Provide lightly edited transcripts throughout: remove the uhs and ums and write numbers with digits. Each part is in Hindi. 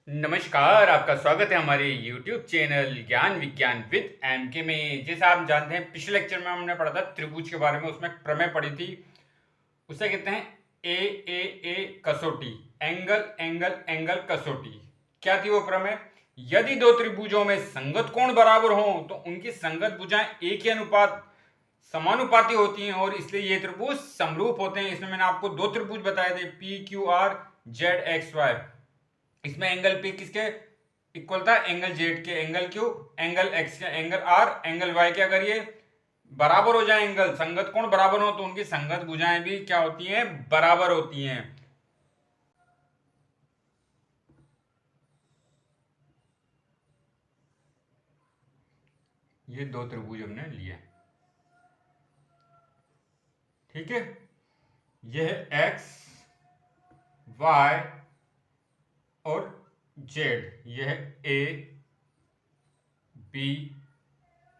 नमस्कार, आपका स्वागत है हमारे YouTube चैनल ज्ञान विज्ञान विद एमके में। जैसा आप जानते हैं, पिछले लेक्चर में हमने पढ़ा था त्रिभुज के बारे में। उसमें प्रमेय पढ़ी थी, उसे कहते हैं ए कसौटी, एंगल एंगल एंगल कसौटी। क्या थी वो प्रमेय? यदि दो त्रिभुजों में संगत कोण बराबर हो तो उनकी संगत भुजाएं एक ही अनुपात समानुपाती होती हैं और इसलिए ये त्रिभुज समरूप होते हैं। इसमें मैंने आपको दो त्रिभुज बताए थे, PQR ZXY। इसमें एंगल P किसके इक्वल था? एंगल Z के। एंगल Q एंगल X के। एंगल R एंगल Y के। अगर ये बराबर हो जाए, एंगल संगत कोण बराबर हो, तो उनकी संगत भुजाएं भी क्या होती हैं? बराबर होती हैं। ये दो त्रिभुज हमने लिए, ठीक है। यह है X Y और Z, यह है A B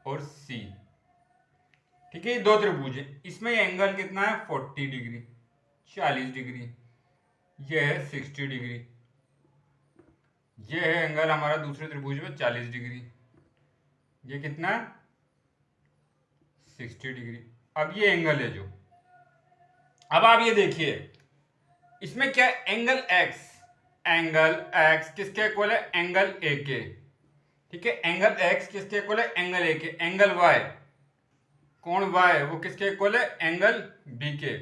और C, ठीक है। ये दो त्रिभुज है। इसमें एंगल कितना है? 40 डिग्री, 40 डिग्री। यह है 60 डिग्री। यह है एंगल हमारा दूसरे त्रिभुज में 40 डिग्री। ये कितना है? 60 डिग्री। अब ये एंगल है जो, अब आप ये देखिए, इसमें क्या है? एंगल x किसके इक्वल है? एंगल ए के, ठीक है। एंगल x किसके इक्वल है? एंगल ए के। एंगल y, कोण y, वो किसके इक्वल है? एंगल b के,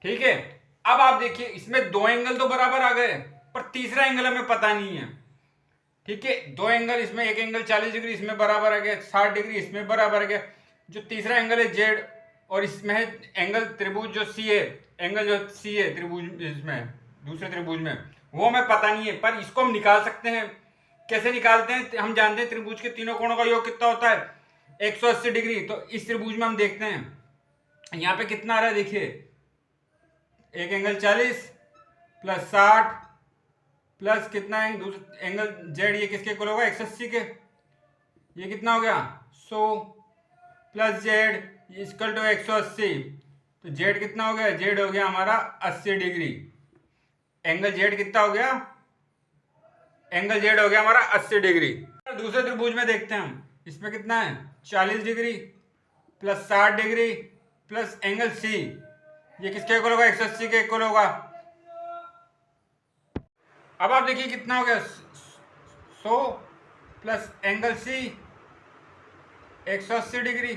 ठीक है। अब आप देखिए, इसमें दो एंगल तो बराबर आ गए, पर तीसरा एंगल हमें पता नहीं है, ठीक है। दो एंगल, इसमें एक एंगल 40 डिग्री इसमें बराबर आ गया, 60 डिग्री इसमें बराबर आ गया। जो तीसरा एंगल है Z, और इसमें है एंगल त्रिभुज जो C है, एंगल जो C है त्रिभुज, इसमें दूसरे त्रिभुज में, वो हमें पता नहीं है, पर इसको हम निकाल सकते हैं। कैसे निकालते हैं? हम जानते हैं त्रिभुज के तीनों कोणों का योग कितना होता है? 180 डिग्री। तो इस त्रिभुज में हम देखते हैं यहाँ पे कितना आ रहा है, देखिए। एक एंगल 40 प्लस 60 प्लस कितना है दूसरा एंगल Z, ये किसके इक्वल होगा? 180 के। ये कितना हो गया? 100 प्लस Z इक्वल टू 180। तो Z कितना हो गया? Z हो गया हमारा 80 डिग्री। एंगल Z कितना हो गया? एंगल Z हो गया हमारा 80 डिग्री। दूसरे त्रिभुज में देखते हैं हम, इसमें कितना है? 40 degree plus 60 degree plus angle C, ये किसके इक्वल होगा? 180 के इक्वल होगा। अब आप देखिए कितना हो गया? 100 प्लस एंगल C 180 डिग्री।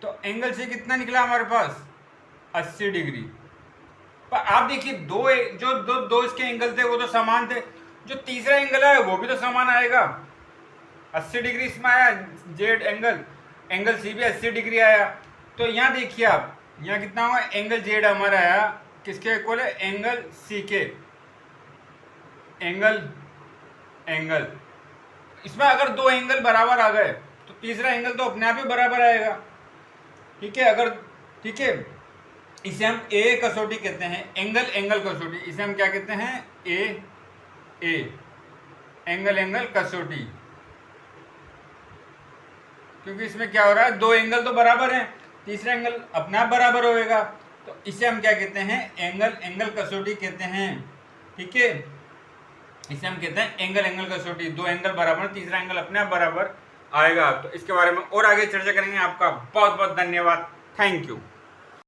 तो एंगल C कितना निकला हमारे पास? 80 डिग्री। पर आप देखिए, दो इसके एंगल थे वो तो समान थे, जो तीसरा एंगल है वो भी तो समान आएगा। 80 डिग्री इसमें आया Z एंगल C भी 80 डिग्री आया। तो यहाँ देखिए आप, यहाँ कितना होगा? एंगल Z हमारा आया किसके इक्वल है? एंगल C के। एंगल इसमें अगर दो एंगल बराबर आ गए तो तीसरा एंगल तो अपने आप ही बराबर आएगा, ठीक है। अगर, ठीक है, इसे हम ए कसौटी कहते हैं, एंगल कसौटी। इसे हम क्या कहते हैं? ए एंगल कसौटी। क्योंकि इसमें क्या हो रहा है? दो एंगल तो बराबर हैं, तीसरा एंगल अपने आप बराबर होएगा। तो इसे हम क्या कहते हैं? एंगल कसौटी कहते हैं, ठीक है। इसे हम कहते हैं एंगल कसौटी। दो एंगल बराबर, तीसरा एंगल अपने आप बराबर आएगा। तो इसके बारे में और आगे चर्चा करेंगे। आपका बहुत बहुत धन्यवाद। Thank you.